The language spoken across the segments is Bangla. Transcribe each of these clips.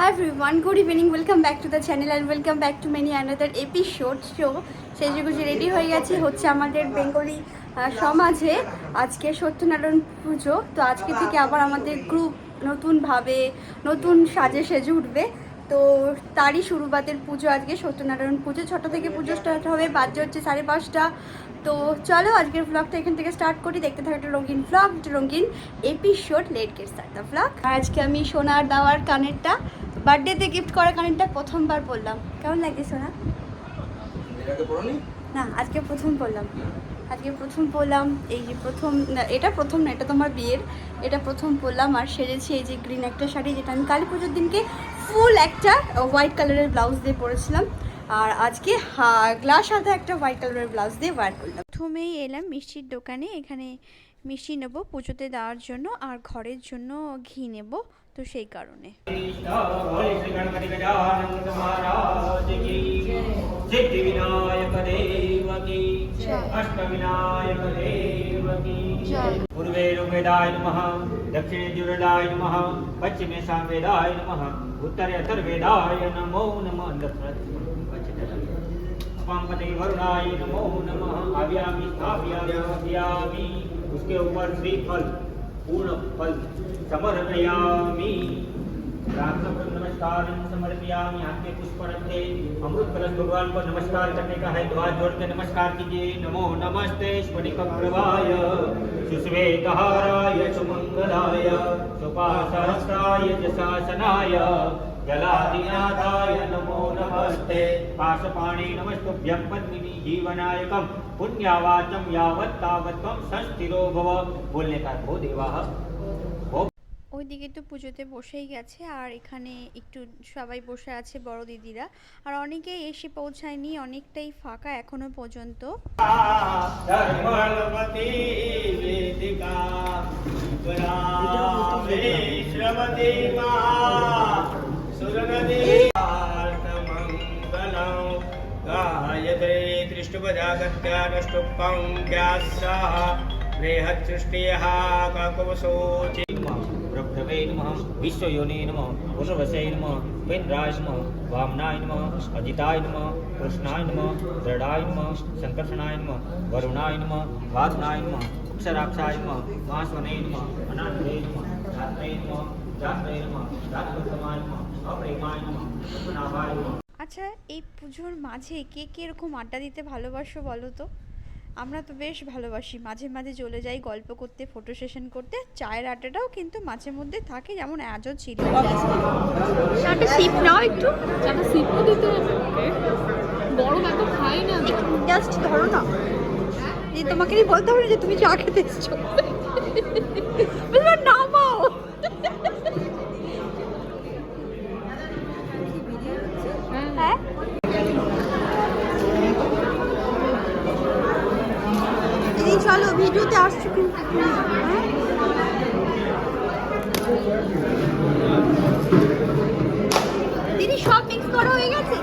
Hi everyone, good evening. Welcome back to the channel and welcome back to many another episode. So, সেজেগুজে রেডি হয়ে গেছি হচ্ছে আমাদের বেঙ্গলি সমাজে আজকে সত্যনারায়ণ পুজো। তো আজকে থেকে আবার আমাদের গ্রুপ নতুনভাবে নতুন সাজে সেজে উঠবে। তো তারই শুরুবাতের পুজো আজকে সত্যনারায়ণ পুজো। 6টা থেকে পুজো স্টার্ট হবে, বাজে হচ্ছে 5:30। তো চলো আজকের ব্লগটা এখান থেকে স্টার্ট করি। দেখতে থাকো একটা রঙিন ব্লগ, রঙিন episode. Late get start the blog. আজকে আমি সোনার দেওয়ার কানেরটা, বার্থডেতে গিফট করা কানেরটা প্রথমবার পরলাম। কেমন লাগছে সোনা? না, আজকে প্রথম পরলাম। এই যে প্রথম, এটা প্রথম না, এটা তোমার বিয়ের। এটা প্রথম পরলাম আর সেরেছি এই যে গ্রিন একটা শাড়ি, যেটা আমি কালী পুজোর দিনকে ফুল একটা হোয়াইট কালারের ব্লাউজ দিয়ে পরেছিলাম। আর আজকে গ্লাস হাতে একটা হোয়াইট কালারের ব্লাউজ দিয়ে ওয়ার করলাম। প্রথমেই এলাম মিষ্টির দোকানে। এখানে মিষ্টি নেব পুজোতে দেওয়ার জন্য, আর ঘরের জন্য ঘি নেব। তো সেই কারণে पूर्वे ऋग्वेदाय नमः, दक्षिणे यजुर्वेदाय नमः, पश्चिमे सामवेदाय नमः, उत्तरे अथर्ववेदाय नमो नमः। अपांपते वरुणाय नमो नमः। आव्यामि स्थापयामि, उसके ऊपर श्रीफल पूर्ण फल समर्पयामि। नमस्कार समर्पयामि। हाथ में पुष्प रखे, अमृत कलश भगवान को नमस्कार करने का है। द्वार जोड़ के नमस्कार कीजिए। नमो नमस्ते स्फटिकप्रभाय सुश्वेतहाराय सुमंगलाय सुपासहस्राय जशासनाय जलाधिनाथाय नमो नमस्ते। पाशपाणे नमस्तुभ्यं पद्मिनी जीवनायकं पुण्यावाचम यावत् तावत् त्वं संस्थिरो भव। बोलने का भो देवाः। ওইদিকে তো পুজোতে বসেই গেছে, আর এখানে একটু সবাই বসে আছে বড় দিদিরা, আর অনেকেই এসে পৌঁছায়নি, অনেকটাই ফাঁকা এখনো পর্যন্ত। ब्रह्मवे नमः, विश्वयोने नमः, पुनर्वसे नमः, वेन्द्राय नमः, वामनाय नमः, अजिताय नमः, कृष्णाय नमः, दृढ़ाय नमः, संकर्षणाय नमः, वरुणाय नमः, वासनाय नमः, अक्षराक्षाय नमः, वासवने नमः, अनाथवे नमः, जात्रे नमः, जात्रे नमः, जातवतमाय नमः, अप्रेमाय नमः, पद्मनाभाय नमः। আচ্ছা, এই পুজোর মাঝে কে কে এরকম আড্ডা দিতে ভালোবাসো বলো তো? আমরা তো বেশ ভালোবাসি, মাঝে মাঝে চলে যাই গল্প করতে, ফটো সেশন করতে। চায়ের আড্ডাটাও কিন্তু মাঝে মধ্যে থাকে, যেমন আজও ছিল। চাটা সিপ নাও একটু, চাটা সিপও দিতে হবে। বড় এত খাই না, জাস্ট ধরো না, যে তোমাকে বলতে হবে যে তুমি চা খেতে এসছো। নামাও। হ্যাঁ, চলো ভিডিওতে আসছো কিন্তু। দিদি সব মিক্স করা হয়ে গেছে?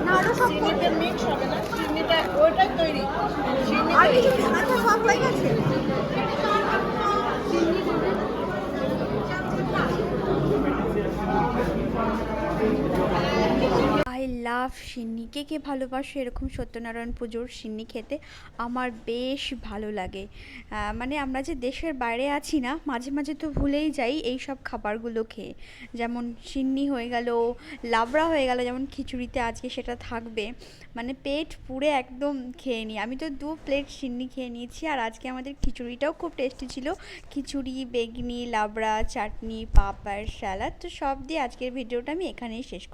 না, আরো সব মিক্স হবে না, চিনিটা ওইটাই তৈরি। আর কিছু আচ্ছা, সব হয়ে গেছে। আই লাভ সিন্নি। কে কে ভালোবাসো এরকম সত্যনারায়ণ পুজোর সিন্নি খেতে? আমার বেশ ভালো লাগে। মানে আমরা যে দেশের বাইরে আছি না, মাঝে মাঝে তো ভুলেই যাই এই সব খাবারগুলো খেয়ে। যেমন সিন্নি হয়ে গেল, লাবড়া হয়ে গেল, যেমন খিচুড়িতে আজকে সেটা থাকবে। মানে পেট পুরে একদম খেয়ে নিই। আমি তো 2 প্লেট সিন্নি খেয়ে নিয়েছি। আর আজকে আমাদের খিচুড়িটাও খুব টেস্টি ছিল। খিচুড়ি, বেগনি, লাবড়া, চাটনি, পাঁপড়, স্যালাড, তো সব দিয়ে আজকের ভিডিওটা আমি এখানেই শেষ করি।